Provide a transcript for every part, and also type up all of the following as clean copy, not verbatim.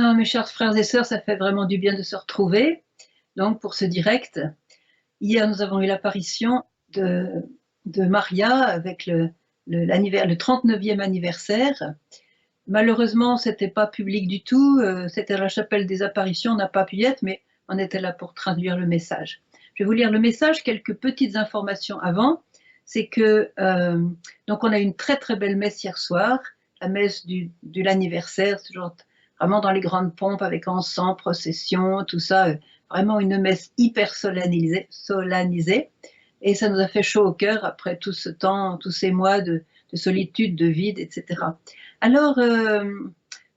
Ah, mes chers frères et sœurs, ça fait vraiment du bien de se retrouver. Donc, pour ce direct, hier, nous avons eu l'apparition de, de Maria avec le 39e anniversaire. Malheureusement, c'était pas public du tout. C'était à la chapelle des apparitions, on n'a pas pu y être, mais on était là pour traduire le message. Je vais vous lire le message, quelques petites informations avant. C'est que, donc on a eu une très très belle messe hier soir, la messe de l'anniversaire, c'est toujours vraiment dans les grandes pompes avec encens, procession, tout ça, vraiment une messe hyper solennisée. Et ça nous a fait chaud au cœur après tout ce temps, tous ces mois de solitude, de vide, etc. Alors,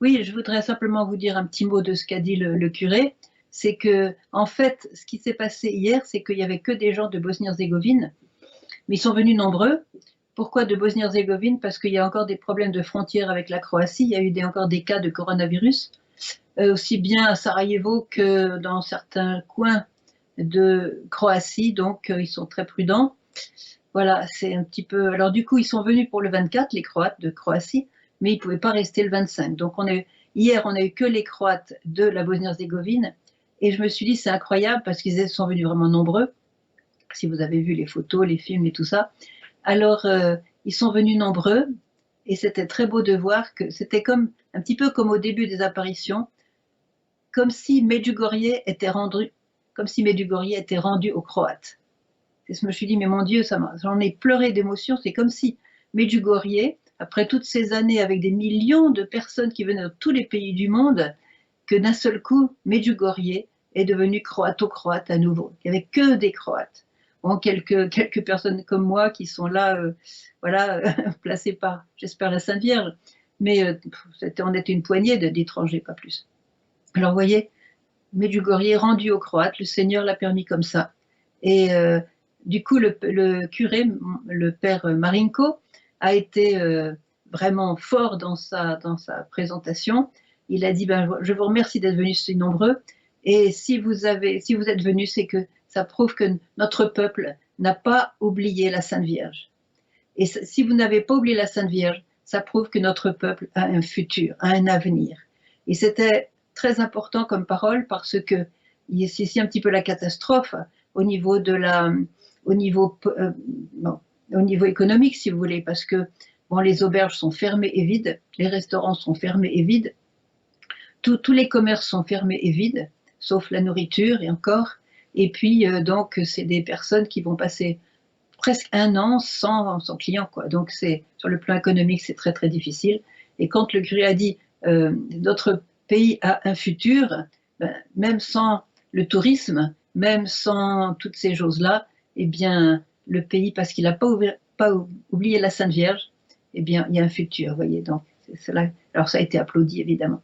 oui, je voudrais simplement vous dire un petit mot de ce qu'a dit le curé. C'est que, en fait, ce qui s'est passé hier, c'est qu'il n'y avait que des gens de Bosnie-Herzégovine, mais ils sont venus nombreux. Pourquoi de Bosnie-Herzégovine? Parce qu'il y a encore des problèmes de frontières avec la Croatie. Il y a eu encore des cas de coronavirus, aussi bien à Sarajevo que dans certains coins de Croatie. Donc, ils sont très prudents. Voilà, c'est un petit peu. Alors, du coup, ils sont venus pour le 24, les Croates de Croatie, mais ils ne pouvaient pas rester le 25. Donc, hier, on n'a eu que les Croates de la Bosnie-Herzégovine. Et je me suis dit, c'est incroyable parce qu'ils sont venus vraiment nombreux. Si vous avez vu les photos, les films et tout ça. Alors, ils sont venus nombreux et c'était très beau de voir que c'était comme un petit peu comme au début des apparitions, comme si Medjugorje était rendu aux Croates. Et je me suis dit, mais mon Dieu, j'en ai pleuré d'émotion. C'est comme si Medjugorje, après toutes ces années avec des millions de personnes qui venaient de tous les pays du monde, que d'un seul coup, Medjugorje est devenu croato-croate à nouveau. Il n'y avait que des Croates. Bon, quelques personnes comme moi qui sont là, voilà, placées par, j'espère, la Sainte Vierge. Mais on était une poignée d'étrangers, pas plus. Alors, vous voyez, Medjugorje rendu aux Croates, le Seigneur l'a permis comme ça. Et du coup, le curé, le père Marinko, a été vraiment fort dans sa présentation. Il a dit, je vous remercie d'être venus si nombreux. Et si vous êtes venus, c'est que ça prouve que notre peuple n'a pas oublié la Sainte Vierge. Et si vous n'avez pas oublié la Sainte Vierge, ça prouve que notre peuple a un futur, a un avenir. Et c'était très important comme parole parce que c'est ici un petit peu la catastrophe au niveau économique, si vous voulez, parce que bon, les auberges sont fermées et vides, les restaurants sont fermés et vides, tous les commerces sont fermés et vides, sauf la nourriture et encore. Et puis donc c'est des personnes qui vont passer presque un an sans client, quoi. Donc sur le plan économique, c'est très très difficile. Et quand le curé a dit notre pays a un futur, même sans le tourisme, même sans toutes ces choses-là, eh bien le pays, parce qu'il n'a pas oublié la Sainte Vierge, eh bien il y a un futur, vous voyez. Donc c'est là. Alors ça a été applaudi évidemment.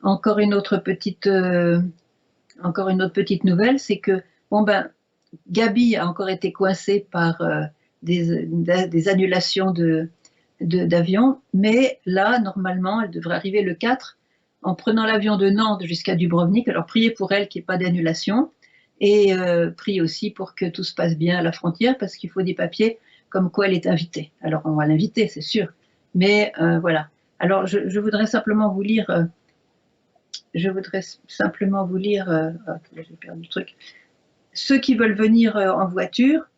Encore une autre petite nouvelle, c'est que Gabi a encore été coincée par des annulations d'avions, mais là, normalement, elle devrait arriver le 4 en prenant l'avion de Nantes jusqu'à Dubrovnik. Alors, priez pour elle qu'il n'y ait pas d'annulation et priez aussi pour que tout se passe bien à la frontière parce qu'il faut des papiers comme quoi elle est invitée. Alors, on va l'inviter, c'est sûr, mais voilà. Alors, je voudrais simplement vous lire... j'ai perdu le truc. Ceux qui veulent venir en voiture,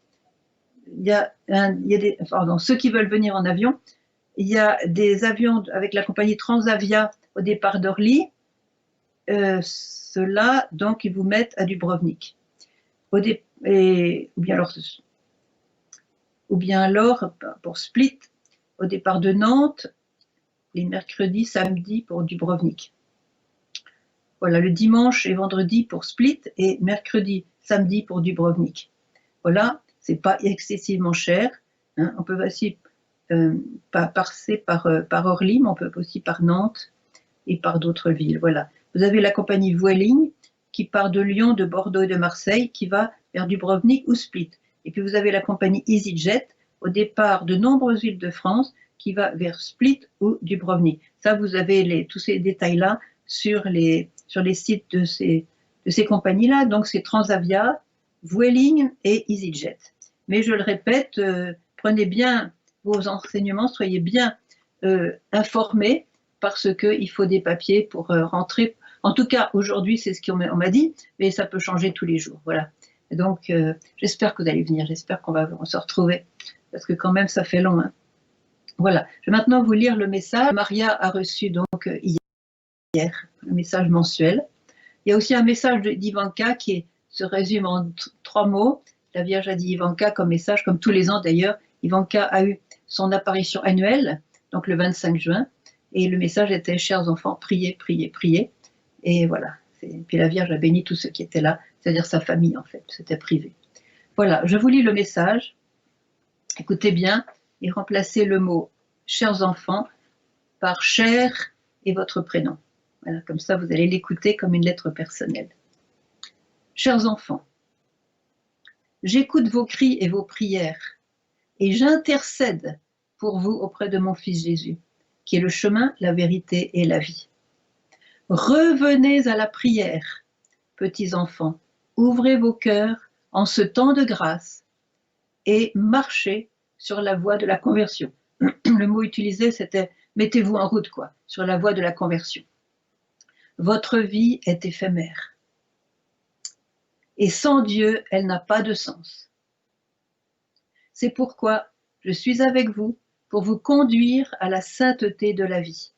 ceux qui veulent venir en avion, il y a des avions avec la compagnie Transavia au départ d'Orly. Ceux-là, donc, ils vous mettent à Dubrovnik. Ou bien alors, pour Split, au départ de Nantes, les mercredis, samedis pour Dubrovnik. Voilà, le dimanche et vendredi pour Split et mercredi, samedi pour Dubrovnik. Voilà, c'est pas excessivement cher. Hein. On peut aussi passer par Orly, mais on peut aussi par Nantes et par d'autres villes. Voilà. Vous avez la compagnie Vueling qui part de Lyon, de Bordeaux et de Marseille, qui va vers Dubrovnik ou Split. Et puis vous avez la compagnie EasyJet au départ de nombreuses villes de France qui va vers Split ou Dubrovnik. Ça, vous avez tous ces détails-là sur les sites de ces compagnies-là. Donc c'est Transavia, Vueling et EasyJet. Mais je le répète, prenez bien vos enseignements, soyez bien informés parce qu'il faut des papiers pour rentrer. En tout cas, aujourd'hui, c'est ce qu'on m'a dit, mais ça peut changer tous les jours. Voilà. Et donc, j'espère que vous allez venir, j'espère qu'on va se retrouver, parce que quand même, ça fait long. Hein. Voilà. Je vais maintenant vous lire le message. Maria a reçu donc hier, un message mensuel. Il y a aussi un message d'Ivanka qui se résume en 3 mots. La Vierge a dit Ivanka comme message, comme tous les ans d'ailleurs. Ivanka a eu son apparition annuelle, donc le 25 juin, et le message était « Chers enfants, priez, priez, priez ». Et voilà. Et puis la Vierge a béni tous ceux qui étaient là, c'est-à-dire sa famille en fait, c'était privé. Voilà, je vous lis le message. Écoutez bien, et remplacez le mot « Chers enfants » par « Cher » et votre prénom. Voilà, comme ça, vous allez l'écouter comme une lettre personnelle. Chers enfants, j'écoute vos cris et vos prières, et j'intercède pour vous auprès de mon Fils Jésus, qui est le chemin, la vérité et la vie. Revenez à la prière, petits enfants, ouvrez vos cœurs en ce temps de grâce et marchez sur la voie de la conversion. Le mot utilisé, c'était « mettez-vous en route », quoi, sur la voie de la conversion. Votre vie est éphémère. Et sans Dieu, elle n'a pas de sens. C'est pourquoi je suis avec vous pour vous conduire à la sainteté de la vie,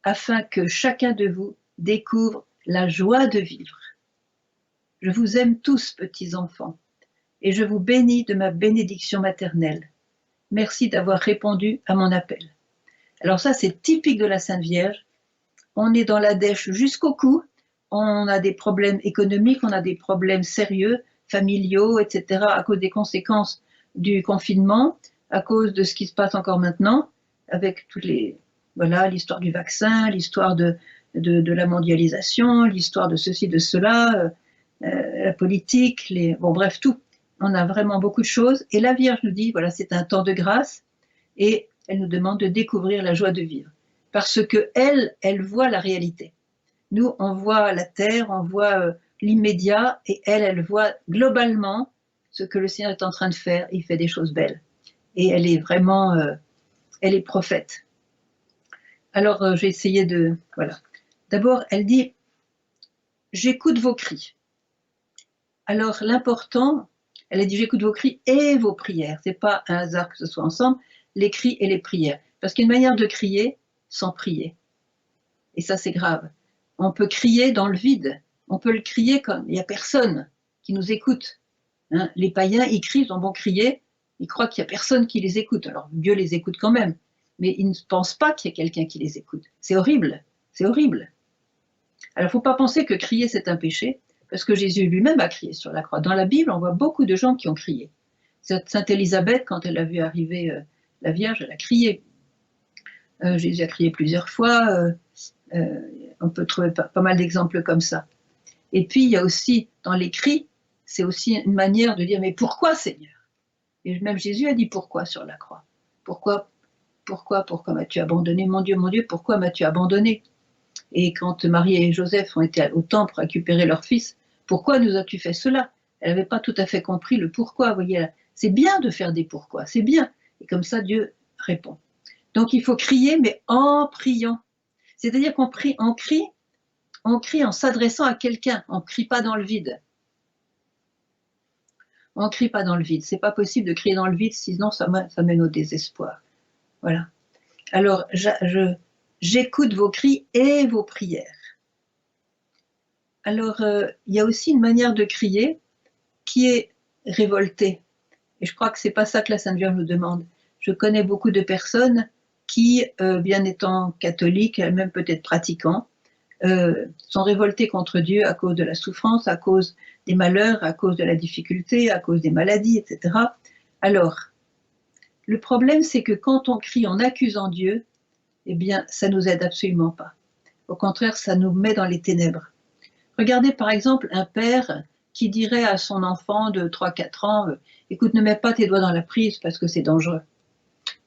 afin que chacun de vous découvre la joie de vivre. Je vous aime tous, petits enfants, et je vous bénis de ma bénédiction maternelle. Merci d'avoir répondu à mon appel. Alors ça, c'est typique de la Sainte Vierge. On est dans la dèche jusqu'au cou, on a des problèmes économiques, on a des problèmes sérieux, familiaux, etc., à cause des conséquences du confinement, à cause de ce qui se passe encore maintenant, avec toutes les, voilà, l'histoire du vaccin, l'histoire de la mondialisation, l'histoire de ceci, de cela, la politique, bon bref, tout. On a vraiment beaucoup de choses. Et la Vierge nous dit, voilà, c'est un temps de grâce, et elle nous demande de découvrir la joie de vivre. Parce que elle voit la réalité. Nous, on voit la terre, on voit l'immédiat, et elle voit globalement ce que le Seigneur est en train de faire. Il fait des choses belles. Et elle est vraiment, elle est prophète. Alors, j'ai essayé de, voilà. D'abord, elle dit, j'écoute vos cris. Alors, l'important, elle a dit, j'écoute vos cris et vos prières. C'est pas un hasard que ce soit ensemble, les cris et les prières. Parce qu'il y a une manière de crier sans prier. Et ça, c'est grave. On peut crier dans le vide. On peut le crier comme il n'y a personne qui nous écoute. Hein, les païens, ils crient, ils ont bon crier, ils croient qu'il n'y a personne qui les écoute. Alors, Dieu les écoute quand même. Mais ils ne pensent pas qu'il y a quelqu'un qui les écoute. C'est horrible. C'est horrible. Alors, il ne faut pas penser que crier, c'est un péché, parce que Jésus lui-même a crié sur la croix. Dans la Bible, on voit beaucoup de gens qui ont crié. Sainte Élisabeth, quand elle a vu arriver la Vierge, elle a crié. Jésus a crié plusieurs fois. On peut trouver pas mal d'exemples comme ça. Et puis, il y a aussi, dans les cris, c'est aussi une manière de dire, mais pourquoi, Seigneur? Et même Jésus a dit pourquoi sur la croix. Pourquoi m'as-tu abandonné, mon Dieu, pourquoi m'as-tu abandonné? Et quand Marie et Joseph ont été au temple récupérer leur fils, pourquoi nous as-tu fait cela? Elle n'avait pas tout à fait compris le pourquoi, vous voyez. C'est bien de faire des pourquoi, c'est bien. Et comme ça, Dieu répond. Donc il faut crier, mais en priant. C'est-à-dire qu'on crie en s'adressant à quelqu'un, on ne crie pas dans le vide. On ne crie pas dans le vide. C'est pas possible de crier dans le vide, sinon ça mène au désespoir. Voilà. Alors, j'écoute vos cris et vos prières. Alors, il y a aussi une manière de crier qui est révoltée. Et je crois que c'est pas ça que la Sainte Vierge nous demande. Je connais beaucoup de personnes qui, bien étant catholiques, même peut-être pratiquants, sont révoltés contre Dieu à cause de la souffrance, à cause des malheurs, à cause de la difficulté, à cause des maladies, etc. Alors, le problème, c'est que quand on crie en accusant Dieu, eh bien, ça ne nous aide absolument pas. Au contraire, ça nous met dans les ténèbres. Regardez par exemple un père qui dirait à son enfant de 3-4 ans, écoute, ne mets pas tes doigts dans la prise parce que c'est dangereux.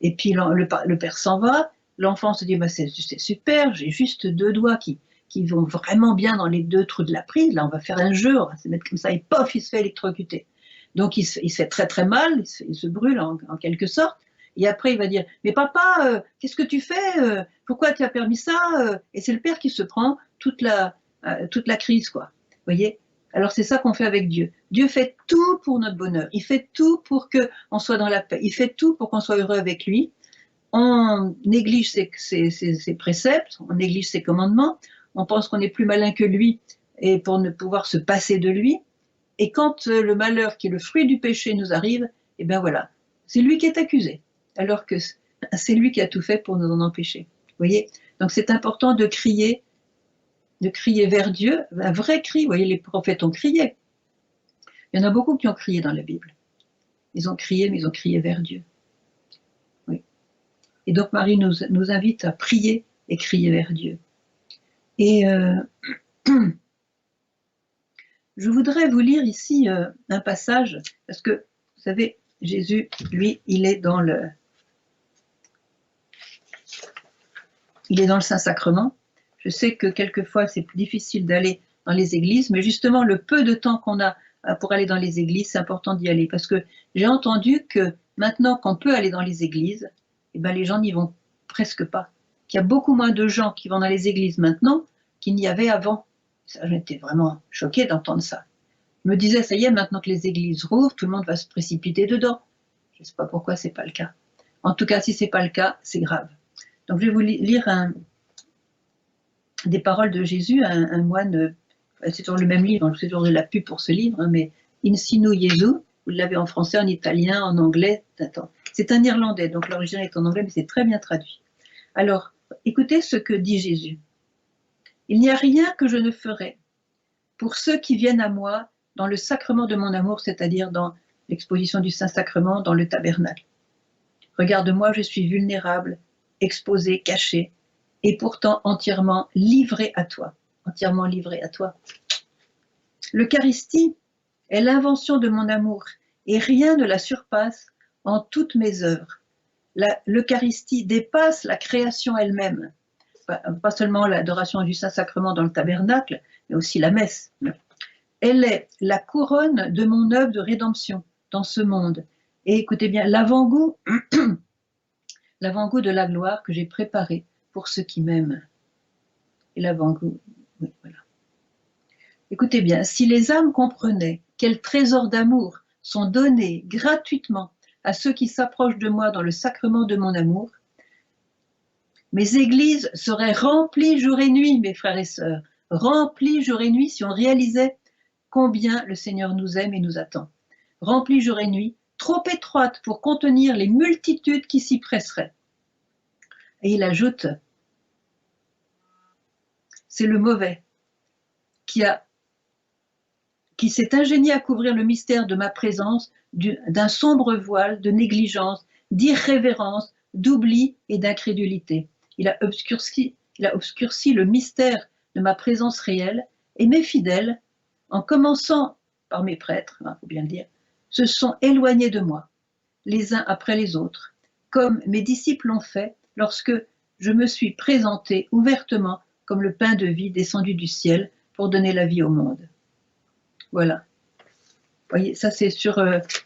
Et puis le père s'en va, l'enfant se dit, bah, c'est super, j'ai juste 2 doigts qui vont vraiment bien dans les 2 trous de la prise, là on va faire un jeu, on va se mettre comme ça, et pof, il se fait électrocuter. Donc il se fait très très mal, il se brûle en quelque sorte, Et après, il va dire, mais papa, qu'est-ce que tu fais? Pourquoi tu as permis ça? Et c'est le père qui se prend toute la crise, quoi. Vous voyez? Alors c'est ça qu'on fait avec Dieu. Dieu fait tout pour notre bonheur. Il fait tout pour qu'on soit dans la paix. Il fait tout pour qu'on soit heureux avec lui. On néglige ses préceptes, on néglige ses commandements, on pense qu'on est plus malin que lui et pour ne pouvoir se passer de lui. Et quand le malheur qui est le fruit du péché nous arrive, et bien voilà, c'est lui qui est accusé, alors que c'est lui qui a tout fait pour nous en empêcher. Vous voyez? Donc c'est important de crier vers Dieu, un vrai cri. Vous voyez, les prophètes ont crié. Il y en a beaucoup qui ont crié dans la Bible. Ils ont crié, mais ils ont crié vers Dieu. Oui. Et donc Marie nous invite à prier et crier vers Dieu. Et je voudrais vous lire ici un passage, parce que, vous savez, Jésus, lui, il est dans le Saint-Sacrement. Je sais que quelquefois, c'est plus difficile d'aller dans les églises, mais justement, le peu de temps qu'on a pour aller dans les églises, c'est important d'y aller, parce que j'ai entendu que maintenant qu'on peut aller dans les églises, eh ben, les gens n'y vont presque pas. Qu'il y a beaucoup moins de gens qui vont dans les églises maintenant qu'il n'y avait avant. Ça, j'étais vraiment choquée d'entendre ça. Je me disais, ça y est, maintenant que les églises rouvrent, tout le monde va se précipiter dedans. Je ne sais pas pourquoi c'est pas le cas. En tout cas, si c'est pas le cas, c'est grave. Donc je vais vous lire des paroles de Jésus, un moine, c'est toujours le même livre, c'est toujours de la pub pour ce livre, hein, mais Insinu Jesu, vous l'avez en français, en italien, en anglais, c'est un irlandais, donc l'origine est en anglais, mais c'est très bien traduit. Alors, écoutez ce que dit Jésus. Il n'y a rien que je ne ferai pour ceux qui viennent à moi dans le sacrement de mon amour, c'est-à-dire dans l'exposition du Saint-Sacrement, dans le tabernacle. Regarde-moi, je suis vulnérable, exposé, caché, et pourtant entièrement livré à toi. Entièrement livré à toi. L'Eucharistie est l'invention de mon amour, et rien ne la surpasse en toutes mes œuvres. L'Eucharistie dépasse la création elle-même. Pas seulement l'adoration du Saint-Sacrement dans le tabernacle, mais aussi la messe. Elle est la couronne de mon œuvre de rédemption dans ce monde. Et écoutez bien, l'avant-goût de la gloire que j'ai préparé pour ceux qui m'aiment. Et l'avant-goût, oui, voilà. Écoutez bien, si les âmes comprenaient quels trésors d'amour sont donnés gratuitement à ceux qui s'approchent de moi dans le sacrement de mon amour, mes églises seraient remplies jour et nuit, mes frères et sœurs, remplies jour et nuit si on réalisait combien le Seigneur nous aime et nous attend. Remplies jour et nuit, trop étroites pour contenir les multitudes qui s'y presseraient. Et il ajoute, c'est le mauvais qui s'est ingénié à couvrir le mystère de ma présence d'un sombre voile de négligence, d'irrévérence, d'oubli et d'incrédulité. Il a obscurci le mystère de ma présence réelle, et mes fidèles, en commençant par mes prêtres, faut bien le dire, se sont éloignés de moi, les uns après les autres, comme mes disciples l'ont fait lorsque je me suis présenté ouvertement comme le pain de vie descendu du ciel pour donner la vie au monde. Voilà. Vous voyez, ça c'est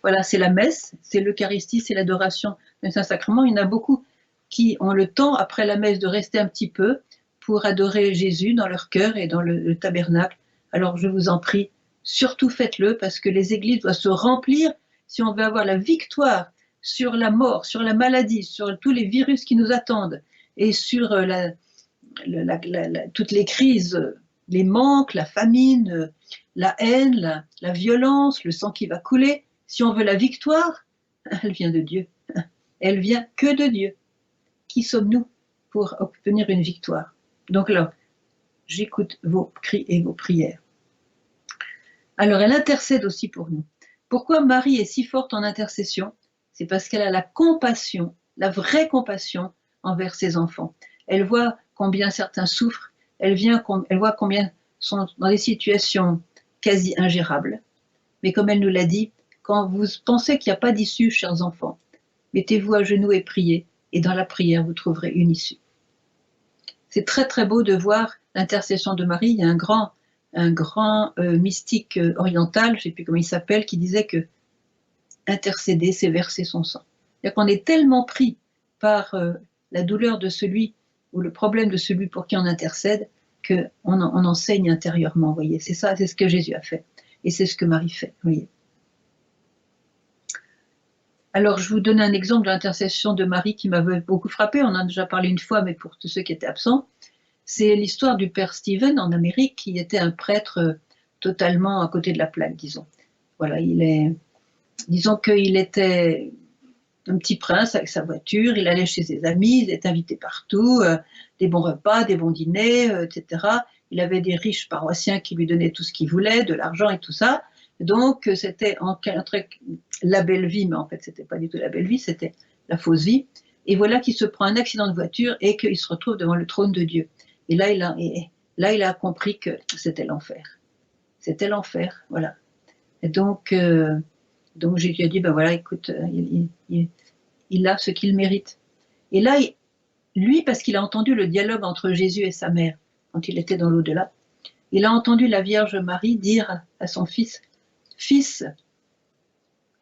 voilà, c'est la messe, c'est l'Eucharistie, c'est l'adoration du Saint-Sacrement. Il y en a beaucoup qui ont le temps après la messe de rester un petit peu pour adorer Jésus dans leur cœur et dans le tabernacle. Alors je vous en prie, surtout faites-le, parce que les églises doivent se remplir si on veut avoir la victoire sur la mort, sur la maladie, sur tous les virus qui nous attendent et sur toutes les crises, les manques, la famine, la haine, la violence, le sang qui va couler. Si on veut la victoire, elle vient de Dieu. Elle vient que de Dieu. Qui sommes-nous pour obtenir une victoire? Donc là, j'écoute vos cris et vos prières. Alors, elle intercède aussi pour nous. Pourquoi Marie est si forte en intercession? C'est parce qu'elle a la compassion, la vraie compassion envers ses enfants. Elle voit combien certains souffrent, elle voit combien sont dans des situations quasi ingérables. Mais comme elle nous l'a dit, quand vous pensez qu'il n'y a pas d'issue, chers enfants, mettez-vous à genoux et priez, et dans la prière, vous trouverez une issue. C'est très très beau de voir l'intercession de Marie. Il y a un grand mystique oriental, je ne sais plus comment il s'appelle, qui disait que intercéder, c'est verser son sang. C'est-à-dire qu'on est tellement pris par la douleur de celui ou le problème de celui pour qui on intercède qu'on on enseigne intérieurement, vous voyez. C'est ça, c'est ce que Jésus a fait. Et c'est ce que Marie fait, vous voyez. Alors, je vous donne un exemple de l'intercession de Marie qui m'avait beaucoup frappé. On en a déjà parlé une fois, mais pour tous ceux qui étaient absents. C'est l'histoire du père Stephen en Amérique, qui était un prêtre totalement à côté de la plaque, disons. Voilà, disons qu'il était un petit prince avec sa voiture, il allait chez ses amis, il était invité partout, des bons repas, des bons dîners, etc. Il avait des riches paroissiens qui lui donnaient tout ce qu'il voulait, de l'argent et tout ça. Donc c'était entre la belle vie, mais en fait c'était pas du tout la belle vie, c'était la fausse vie. Et voilà qu'il se prend un accident de voiture et qu'il se retrouve devant le trône de Dieu. Et là il a compris que c'était l'enfer. C'était l'enfer, voilà. Et donc Jésus a dit, ben voilà, écoute, il a ce qu'il mérite. Et là, lui, parce qu'il a entendu le dialogue entre Jésus et sa mère, quand il était dans l'au-delà, il a entendu la Vierge Marie dire à son fils, « Fils,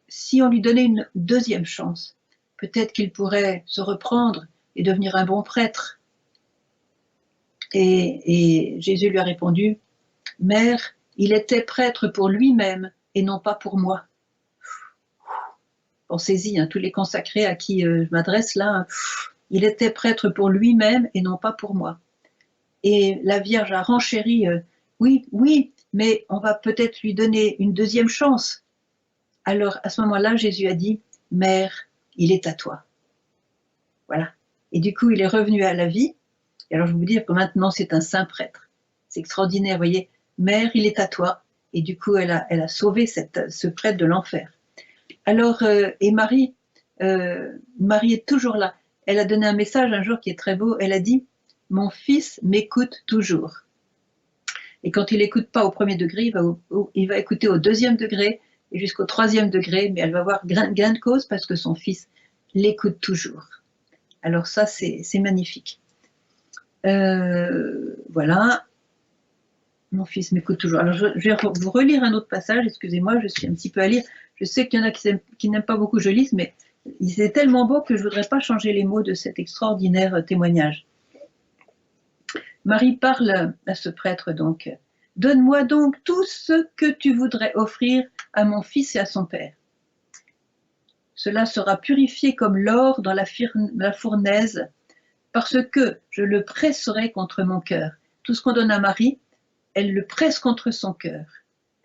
si on lui donnait une deuxième chance, peut-être qu'il pourrait se reprendre et devenir un bon prêtre. » Et Jésus lui a répondu, « Mère, il était prêtre pour lui-même et non pas pour moi. » Pensez-y, tous les consacrés à qui je m'adresse là, il était prêtre pour lui-même et non pas pour moi. Et la Vierge a renchéri, oui, mais on va peut-être lui donner une deuxième chance. Alors à ce moment-là, Jésus a dit, Mère, il est à toi. Voilà. Et du coup, il est revenu à la vie. Et alors je vais vous dire que maintenant, c'est un saint prêtre. C'est extraordinaire, vous voyez. Mère, il est à toi. Et du coup, elle a sauvé ce prêtre de l'enfer. Alors, et Marie est toujours là. Elle a donné un message un jour qui est très beau. Elle a dit, mon fils m'écoute toujours. Et quand il n'écoute pas au premier degré, il va écouter au deuxième degré et jusqu'au troisième degré, mais elle va avoir gain de cause parce que son fils l'écoute toujours. Alors ça, c'est magnifique. Voilà. Mon fils m'écoute toujours. Alors, je vais vous relire un autre passage. Excusez-moi, je suis un petit peu à lire. Je sais qu'il y en a qui n'aiment pas beaucoup que je lise, mais c'est tellement beau que je ne voudrais pas changer les mots de cet extraordinaire témoignage. Marie parle à ce prêtre donc. « Donne-moi donc tout ce que tu voudrais offrir à mon fils et à son père. Cela sera purifié comme l'or dans la fournaise, parce que je le presserai contre mon cœur. » Tout ce qu'on donne à Marie, elle le presse contre son cœur.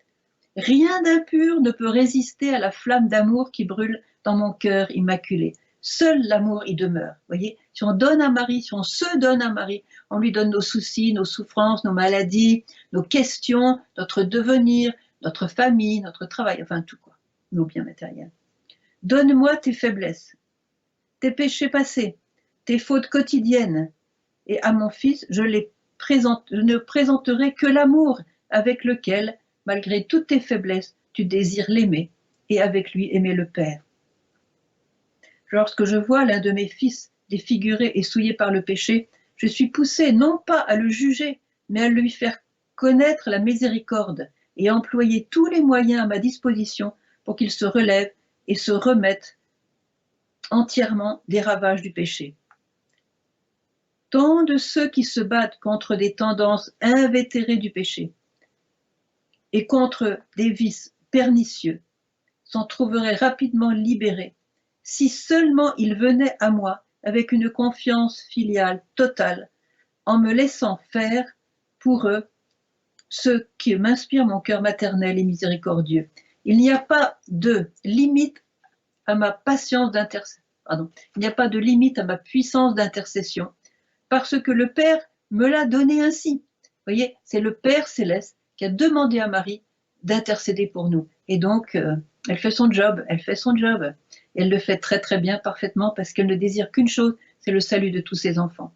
« Rien d'impur ne peut résister à la flamme d'amour qui brûle dans mon cœur immaculé. Seul l'amour y demeure. » Vous voyez, si on donne à Marie, si on se donne à Marie, on lui donne nos soucis, nos souffrances, nos maladies, nos questions, notre devenir, notre famille, notre travail, enfin tout quoi, nos biens matériels. « Donne-moi tes faiblesses, tes péchés passés, tes fautes quotidiennes, et à mon fils, je ne présenterai que l'amour avec lequel, malgré toutes tes faiblesses, tu désires l'aimer, et avec lui aimer le Père. Lorsque je vois l'un de mes fils défiguré et souillé par le péché, je suis poussé non pas à le juger, mais à lui faire connaître la miséricorde et à employer tous les moyens à ma disposition pour qu'il se relève et se remette entièrement des ravages du péché. Tant de ceux qui se battent contre des tendances invétérées du péché et contre des vices pernicieux s'en trouveraient rapidement libérés si seulement ils venaient à moi avec une confiance filiale totale, en me laissant faire pour eux ce qui m'inspire mon cœur maternel et miséricordieux. Il n'y a pas de limite à ma patience d'intercession. Il n'y a pas de limite à ma puissance d'intercession, parce que le Père me l'a donné ainsi. Vous voyez, c'est le Père céleste qui a demandé à Marie d'intercéder pour nous. Et donc, elle fait son job, Et elle le fait très très bien, parfaitement, parce qu'elle ne désire qu'une chose, c'est le salut de tous ses enfants.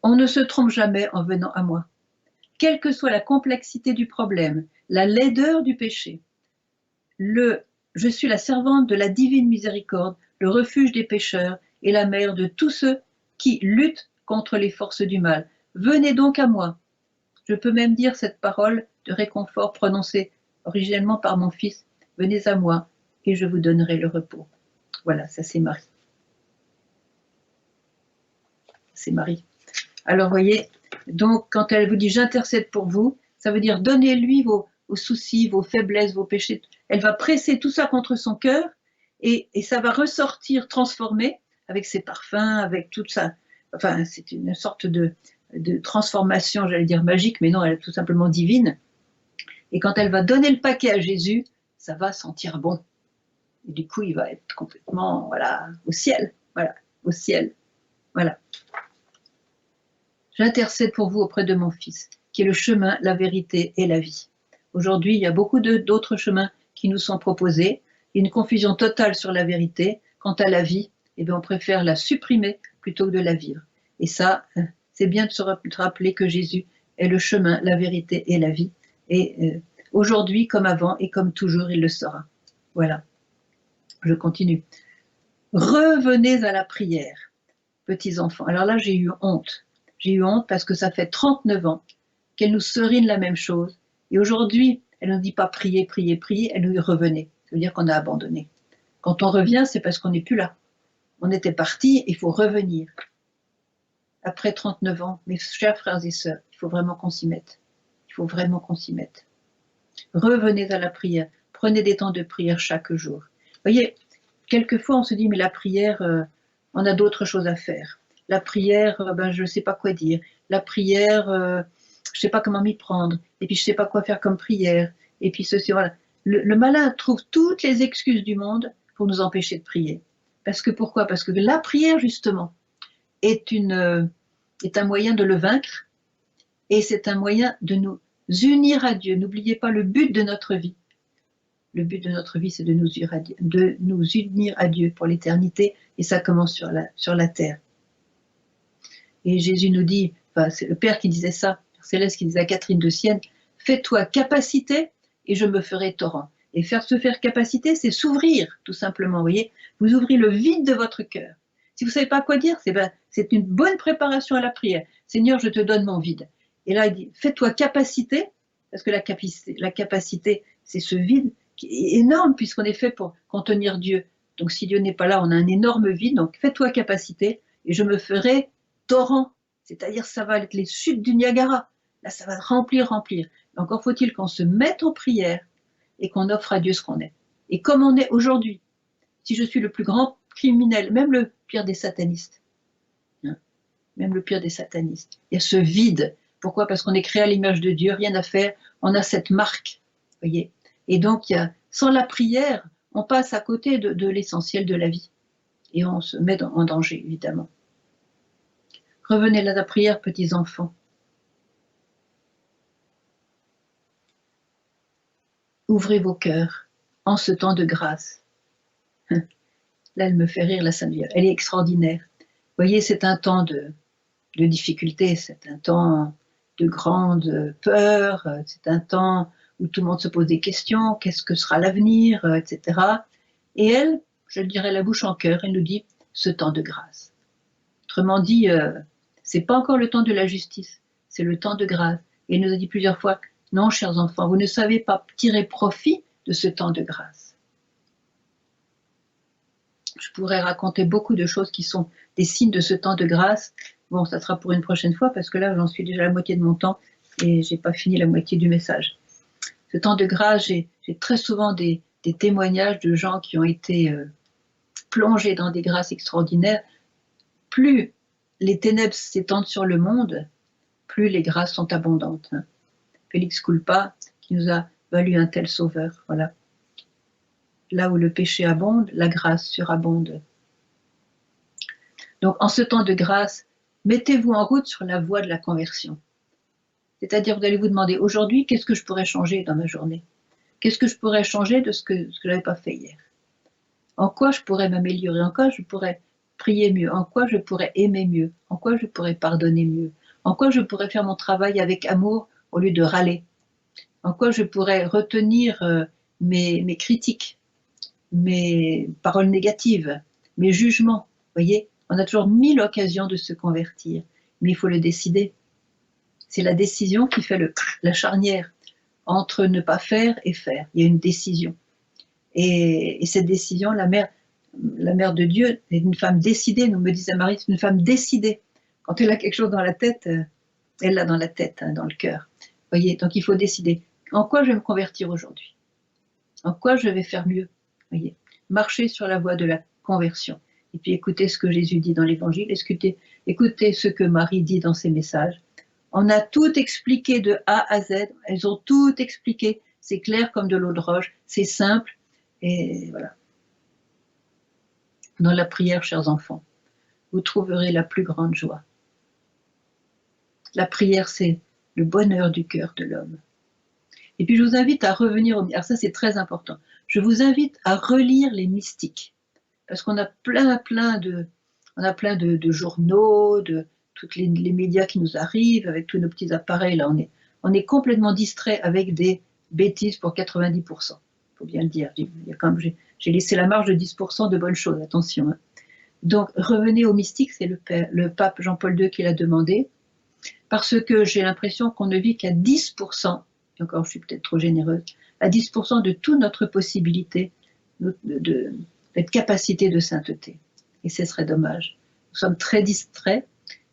On ne se trompe jamais en venant à moi. Quelle que soit la complexité du problème, la laideur du péché, je suis la servante de la divine miséricorde, le refuge des pécheurs et la mère de tous ceux qui luttent contre les forces du mal. Venez donc à moi. Je peux même dire cette parole de réconfort prononcée originellement par mon fils. Venez à moi et je vous donnerai le repos. Voilà, ça c'est Marie. C'est Marie. Alors, voyez, donc quand elle vous dit « j'intercède pour vous », ça veut dire donnez-lui vos soucis, vos faiblesses, vos péchés. Elle va presser tout ça contre son cœur et ça va ressortir transformé avec ses parfums, avec tout ça. Enfin, c'est une sorte de transformation, j'allais dire magique, mais non, elle est tout simplement divine. Et quand elle va donner le paquet à Jésus, ça va sentir bon. Et du coup, il va être complètement, voilà, au ciel. Voilà, au ciel. Voilà. J'intercède pour vous auprès de mon Fils, qui est le chemin, la vérité et la vie. Aujourd'hui, il y a beaucoup d'autres chemins qui nous sont proposés. Il y a une confusion totale sur la vérité. Quant à la vie, eh bien, on préfère la supprimer plutôt que de la vivre. Et ça, c'est bien de se rappeler que Jésus est le chemin, la vérité et la vie. Et aujourd'hui, comme avant et comme toujours, il le sera. Voilà. Je continue. Revenez à la prière, petits enfants. Alors là, j'ai eu honte. J'ai eu honte parce que ça fait 39 ans qu'elle nous serine la même chose. Et aujourd'hui, elle ne nous dit pas prier, prier, prier, elle nous dit revenez. Ça veut dire qu'on a abandonné. Quand on revient, c'est parce qu'on n'est plus là. On était parti, il faut revenir. Après 39 ans, mes chers frères et sœurs, il faut vraiment qu'on s'y mette. Il faut vraiment qu'on s'y mette. Revenez à la prière. Prenez des temps de prière chaque jour. Vous voyez, quelquefois on se dit, mais la prière, on a d'autres choses à faire. La prière, ben, je ne sais pas quoi dire. La prière, je ne sais pas comment m'y prendre. Et puis je ne sais pas quoi faire comme prière. Et puis ceci, voilà. Le malin trouve toutes les excuses du monde pour nous empêcher de prier. Parce que pourquoi? Parce que la prière, justement, est un moyen de le vaincre. Et c'est un moyen de nous unir à Dieu. N'oubliez pas le but de notre vie. Le but de notre vie, c'est de nous unir à Dieu pour l'éternité. Et ça commence sur la terre. Et Jésus nous dit, enfin, c'est le Père qui disait ça, Père Céleste qui disait à Catherine de Sienne, fais-toi capacité et je me ferai torrent. Et se faire capacité, c'est s'ouvrir, tout simplement, vous voyez. Vous ouvrez le vide de votre cœur. Si vous ne savez pas quoi dire, c'est une bonne préparation à la prière. Seigneur, je te donne mon vide. Et là, il dit, fais-toi capacité, parce que la capacité, c'est ce vide qui est énorme, puisqu'on est fait pour contenir Dieu. Donc si Dieu n'est pas là, on a un énorme vide. Donc fais-toi capacité et je me ferai torrent, c'est-à-dire ça va être les chutes du Niagara. Là, ça va remplir. Encore faut-il qu'on se mette en prière et qu'on offre à Dieu ce qu'on est. Et comme on est aujourd'hui, si je suis le plus grand criminel, même le pire des satanistes, hein, même le pire des satanistes, il y a ce vide. Pourquoi? Parce qu'on est créé à l'image de Dieu, rien à faire, on a cette marque, voyez. Et donc, sans la prière, on passe à côté de l'essentiel de la vie. Et on se met en danger, évidemment. Revenez à la prière, petits enfants. Ouvrez vos cœurs en ce temps de grâce. Là, elle me fait rire, la Sainte Vierge. Elle est extraordinaire. Vous voyez, c'est un temps de difficulté, c'est un temps de grande peur, c'est un temps où tout le monde se pose des questions, qu'est-ce que sera l'avenir, etc. Et elle, je le dirais la bouche en cœur, elle nous dit ce temps de grâce. Autrement dit, c'est pas encore le temps de la justice, c'est le temps de grâce. Et elle nous a dit plusieurs fois, non, chers enfants, vous ne savez pas tirer profit de ce temps de grâce. Je pourrais raconter beaucoup de choses qui sont des signes de ce temps de grâce. Bon, ça sera pour une prochaine fois, parce que là, j'en suis déjà à la moitié de mon temps et j'ai pas fini la moitié du message. Ce temps de grâce, j'ai très souvent des témoignages de gens qui ont été plongés dans des grâces extraordinaires. Plus les ténèbres s'étendent sur le monde, plus les grâces sont abondantes. Félix Culpa, qui nous a valu un tel sauveur, voilà. Là où le péché abonde, la grâce surabonde. Donc, en ce temps de grâce, mettez-vous en route sur la voie de la conversion. C'est-à-dire, vous allez vous demander, aujourd'hui, qu'est-ce que je pourrais changer dans ma journée? Qu'est-ce que je pourrais changer de ce que je n'avais pas fait hier? En quoi je pourrais m'améliorer? En quoi je pourrais prier mieux? En quoi je pourrais aimer mieux? En quoi je pourrais pardonner mieux? En quoi je pourrais faire mon travail avec amour au lieu de râler? En quoi je pourrais retenir mes critiques, mes paroles négatives, mes jugements? Vous voyez, on a toujours 1000 occasions de se convertir, mais il faut le décider. C'est la décision qui fait la charnière entre ne pas faire et faire. Il y a une décision. Et cette décision, la mère, la mère de Dieu est une femme décidée, nous me disait Marie, c'est une femme décidée. Quand elle a quelque chose dans la tête, elle l'a dans la tête, hein, dans le cœur. Voyez, donc il faut décider. En quoi je vais me convertir aujourd'hui? En quoi je vais faire mieux? Voyez, marcher sur la voie de la conversion. Et puis écoutez ce que Jésus dit dans l'Évangile, écoutez ce que Marie dit dans ses messages. On a tout expliqué de A à Z, elles ont tout expliqué, c'est clair comme de l'eau de roche, c'est simple, et voilà. Dans la prière, chers enfants, vous trouverez la plus grande joie. La prière, c'est le bonheur du cœur de l'homme. Et puis je vous invite à revenir, alors ça c'est très important, je vous invite à relire les mystiques, parce qu'on a plein de journaux, de tous les médias qui nous arrivent, avec tous nos petits appareils, là on est complètement distrait avec des bêtises pour 90%, il faut bien le dire, j'ai laissé la marge de 10% de bonnes choses, attention. Hein. Donc revenez aux mystiques, c'est le pape Jean-Paul II qui l'a demandé, parce que j'ai l'impression qu'on ne vit qu'à 10%, et encore je suis peut-être trop généreuse, à 10% de toute notre possibilité, cette capacité de sainteté. Et ce serait dommage. Nous sommes très distraits.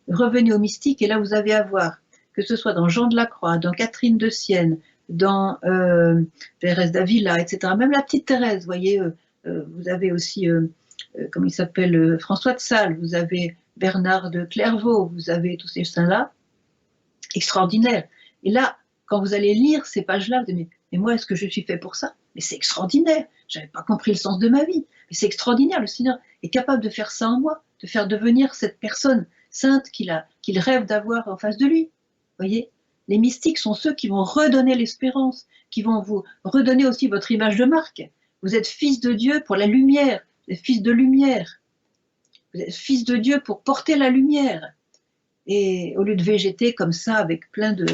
Revenez aux mystiques, et là vous avez à voir, que ce soit dans Jean de la Croix, dans Catherine de Sienne, dans Thérèse d'Avila, etc. Même la petite Thérèse, vous voyez, vous avez aussi, comment il s'appelle, François de Sales, vous avez Bernard de Clairvaux, vous avez tous ces saints-là, extraordinaire. Et là, quand vous allez lire ces pages-là, vous dites, mais moi, est-ce que je suis fait pour ça? Mais c'est extraordinaire. Je n'avais pas compris le sens de ma vie. Mais c'est extraordinaire. Le Seigneur est capable de faire ça en moi, de faire devenir cette personne sainte qu'il rêve d'avoir en face de lui. Vous voyez, les mystiques sont ceux qui vont redonner l'espérance, qui vont vous redonner aussi votre image de marque. Vous êtes fils de Dieu pour la lumière, vous êtes fils de lumière. Vous êtes fils de Dieu pour porter la lumière. Et au lieu de végéter comme ça, avec plein de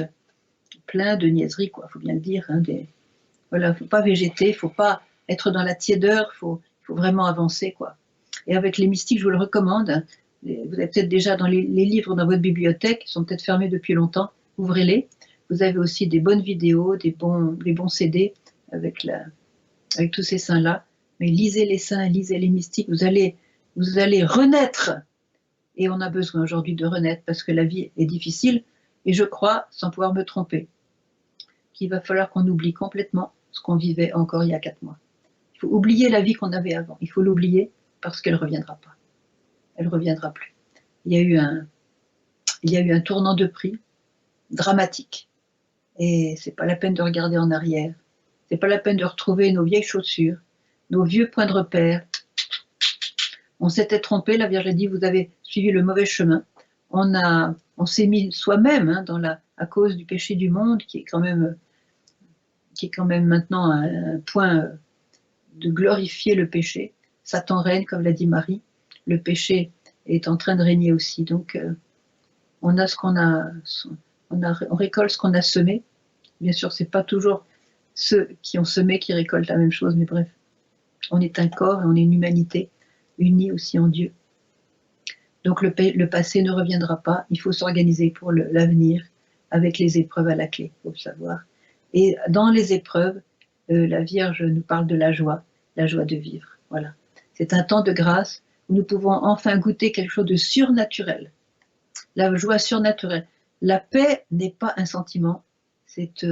niaiseries, quoi, faut bien le dire. Hein, voilà, faut pas végéter, faut pas être dans la tiédeur, faut vraiment avancer, quoi. Et avec les mystiques, je vous le recommande. Hein, vous avez peut-être déjà dans les livres dans votre bibliothèque, ils sont peut-être fermés depuis longtemps, ouvrez-les. Vous avez aussi des bonnes vidéos, des bons CD avec tous ces saints-là. Mais lisez les saints, lisez les mystiques, vous allez renaître. Et on a besoin aujourd'hui de renaître parce que la vie est difficile. Et je crois, sans pouvoir me tromper, qu'il va falloir qu'on oublie complètement ce qu'on vivait encore il y a 4 mois. Il faut oublier la vie qu'on avait avant. Il faut l'oublier parce qu'elle ne reviendra pas. Elle ne reviendra plus. Il y a eu un tournant de prix dramatique. Et c'est pas la peine de regarder en arrière. C'est pas la peine de retrouver nos vieilles chaussures, nos vieux points de repère. On s'était trompé, la Vierge a dit, vous avez suivi le mauvais chemin. On s'est mis soi-même hein, à cause du péché du monde, qui est quand même maintenant un point de glorifier le péché. Satan règne, comme l'a dit Marie. Le péché est en train de régner aussi. Donc, on récolte ce qu'on a semé. Bien sûr, c'est pas toujours ceux qui ont semé qui récoltent la même chose, mais bref, on est un corps et on est une humanité unie aussi en Dieu. Donc le passé ne reviendra pas, il faut s'organiser pour l'avenir avec les épreuves à la clé, il faut le savoir. Et dans les épreuves, la Vierge nous parle de la joie de vivre. Voilà. C'est un temps de grâce où nous pouvons enfin goûter quelque chose de surnaturel. La joie surnaturelle. La paix n'est pas un sentiment, c'est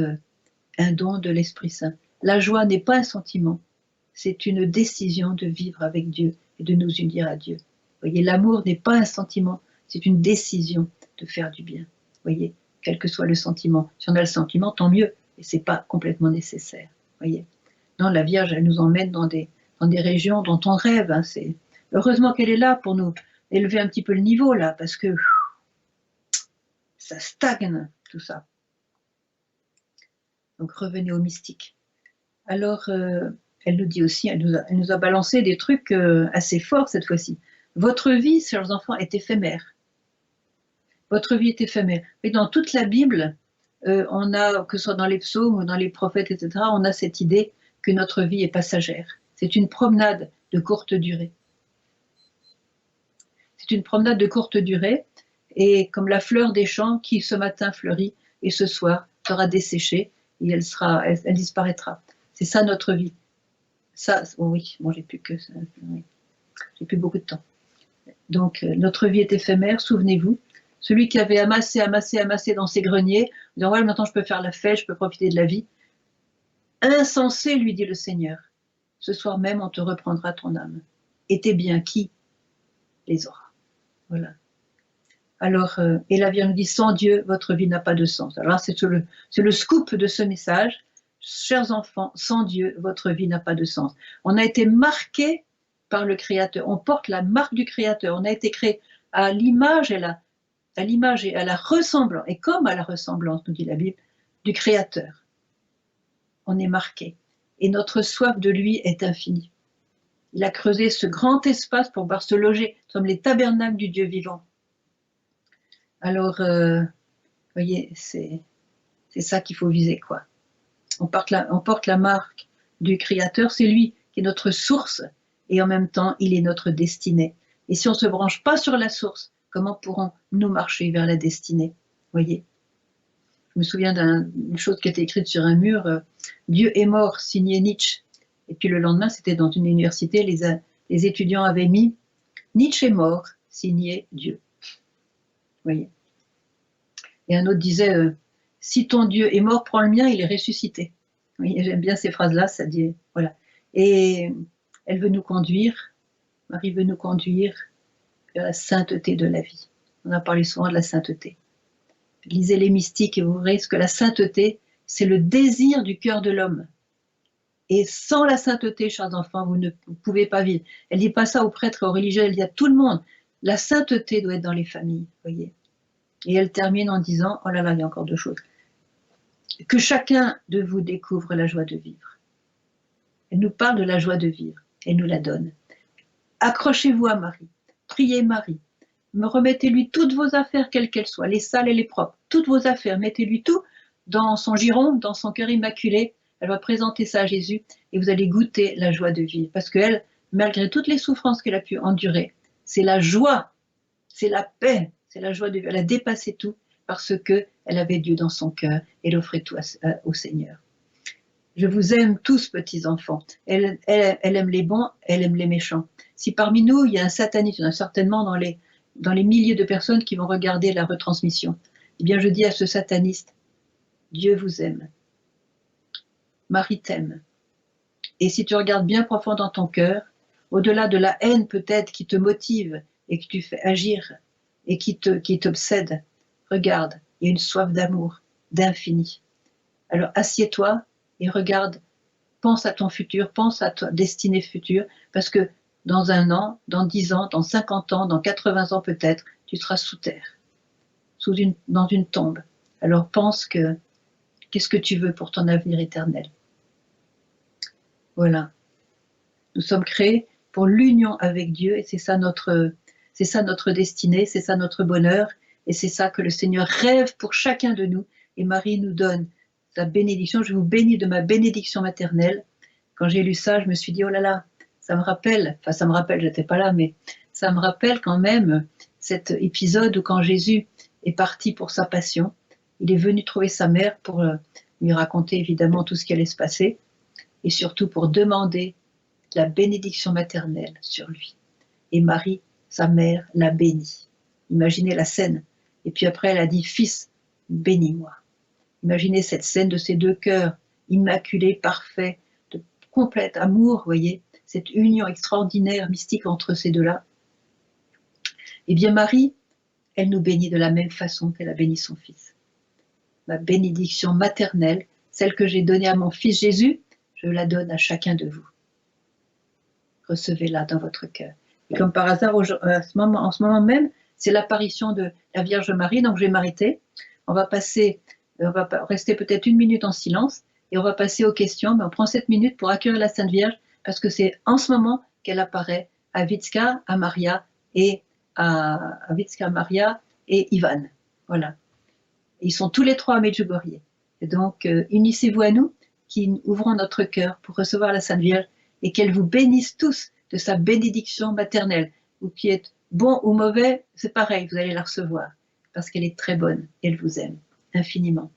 un don de l'Esprit Saint. La joie n'est pas un sentiment, c'est une décision de vivre avec Dieu et de nous unir à Dieu. Vous voyez, l'amour n'est pas un sentiment, c'est une décision de faire du bien. Vous voyez, quel que soit le sentiment. Si on a le sentiment, tant mieux, et c'est pas complètement nécessaire. Vous voyez. Non, la Vierge, elle nous emmène dans des régions dont on rêve. Hein, heureusement qu'elle est là pour nous élever un petit peu le niveau, là, parce que ça stagne, tout ça. Donc revenez au mystique. Alors, elle nous dit aussi, elle nous a balancé des trucs assez forts cette fois-ci. Votre vie, chers enfants, est éphémère. Votre vie est éphémère. Et dans toute la Bible, on a, que ce soit dans les psaumes ou dans les prophètes, etc., on a cette idée que notre vie est passagère. C'est une promenade de courte durée. C'est une promenade de courte durée, et comme la fleur des champs qui ce matin fleurit et ce soir sera desséchée, et elle disparaîtra. C'est ça notre vie. Ça, oh oui, bon, j'ai plus que ça. Oui. j'ai plus beaucoup de temps. Donc, notre vie est éphémère, souvenez-vous. Celui qui avait amassé dans ses greniers, disant, ouais, maintenant je peux faire la fête, je peux profiter de la vie. Insensé, lui dit le Seigneur, ce soir même on te reprendra ton âme. Et tes biens, qui les aura? Voilà. Alors, et la Vierge nous dit, sans Dieu, votre vie n'a pas de sens. Alors c'est le scoop de ce message. Chers enfants, sans Dieu, votre vie n'a pas de sens. On a été marqué par le Créateur. On porte la marque du Créateur. On a été créé à l'image et à la ressemblance, et comme à la ressemblance, nous dit la Bible, du Créateur. On est marqué. Et notre soif de lui est infinie. Il a creusé ce grand espace pour pouvoir se loger. Nous sommes les tabernacles du Dieu vivant. Alors, voyez, c'est ça qu'il faut viser, quoi. On porte la marque du Créateur, c'est lui qui est notre source, et en même temps, il est notre destinée. Et si on ne se branche pas sur la source, comment pourrons-nous marcher vers la destinée? Voyez. Je me souviens d'une chose qui était écrite sur un mur, Dieu est mort, signé Nietzsche. Et puis le lendemain, c'était dans une université, les étudiants avaient mis Nietzsche est mort, signé Dieu. Voyez. Et un autre disait, si ton Dieu est mort, prends le mien, il est ressuscité. Oui, j'aime bien ces phrases-là, ça dit, voilà. Et elle veut nous conduire, Marie veut nous conduire vers la sainteté de la vie. On a parlé souvent de la sainteté. Lisez les mystiques et vous verrez ce que la sainteté, c'est le désir du cœur de l'homme. Et sans la sainteté, chers enfants, vous ne pouvez pas vivre. Elle ne dit pas ça aux prêtres et aux religieux, elle dit à tout le monde. La sainteté doit être dans les familles, voyez. Et elle termine en disant, oh là là, il y a encore deux choses. Que chacun de vous découvre la joie de vivre. Elle nous parle de la joie de vivre, elle nous la donne. Accrochez-vous à Marie, priez Marie, remettez-lui toutes vos affaires, quelles qu'elles soient, les sales et les propres, toutes vos affaires, mettez-lui tout dans son giron, dans son cœur immaculé. Elle va présenter ça à Jésus et vous allez goûter la joie de vivre. Parce qu'elle, malgré toutes les souffrances qu'elle a pu endurer, c'est la joie, c'est la paix, c'est la joie de vivre. Elle a dépassé tout parce qu'elle avait Dieu dans son cœur et elle offrait tout au Seigneur. Je vous aime tous, petits enfants. Elle aime les bons, elle aime les méchants. Si parmi nous, il y a un sataniste, il y en a certainement dans les milliers de personnes qui vont regarder la retransmission, eh bien je dis à ce sataniste, Dieu vous aime. Marie t'aime. Et si tu regardes bien profond dans ton cœur, au-delà de la haine peut-être qui te motive et que tu fais agir et qui t'obsède, regarde, il y a une soif d'amour, d'infini. Alors assieds-toi et regarde, pense à ton futur, pense à ta destinée future, parce que dans 1 an, dans 10 ans, dans 50 ans, dans 80 ans peut-être, tu seras sous terre, dans une tombe. Alors pense qu'est-ce que tu veux pour ton avenir éternel? Voilà. Nous sommes créés pour l'union avec Dieu et c'est ça notre destinée, c'est ça notre bonheur et c'est ça que le Seigneur rêve pour chacun de nous. Et Marie nous donne sa bénédiction. Je vous bénis de ma bénédiction maternelle. Quand j'ai lu ça, je me suis dit, oh là là, ça me rappelle, j'étais pas là, mais ça me rappelle quand même cet épisode où quand Jésus est parti pour sa passion, il est venu trouver sa mère pour lui raconter évidemment tout ce qui allait se passer et surtout pour demander la bénédiction maternelle sur lui. Et Marie, sa mère, l'a béni. Imaginez la scène. Et puis après, elle a dit, fils, bénis-moi. Imaginez cette scène de ces deux cœurs immaculés, parfaits, de complète amour, voyez, cette union extraordinaire, mystique entre ces deux-là. Eh bien Marie, elle nous bénit de la même façon qu'elle a béni son fils. Ma bénédiction maternelle, celle que j'ai donnée à mon fils Jésus, je la donne à chacun de vous. Recevez-la dans votre cœur. Et comme par hasard, en ce moment même, c'est l'apparition de la Vierge Marie, donc je vais m'arrêter. On va rester peut-être 1 minute en silence et on va passer aux questions. Mais on prend 7 minutes pour accueillir la Sainte Vierge parce que c'est en ce moment qu'elle apparaît à Vitska, à Maria et Ivan. Voilà. Et ils sont tous les 3 à Medjugorje. Et donc, unissez-vous à nous qui ouvrons notre cœur pour recevoir la Sainte Vierge et qu'elle vous bénisse tous de sa bénédiction maternelle. Vous qui êtes bon ou mauvais, c'est pareil, vous allez la recevoir parce qu'elle est très bonne et elle vous aime infiniment.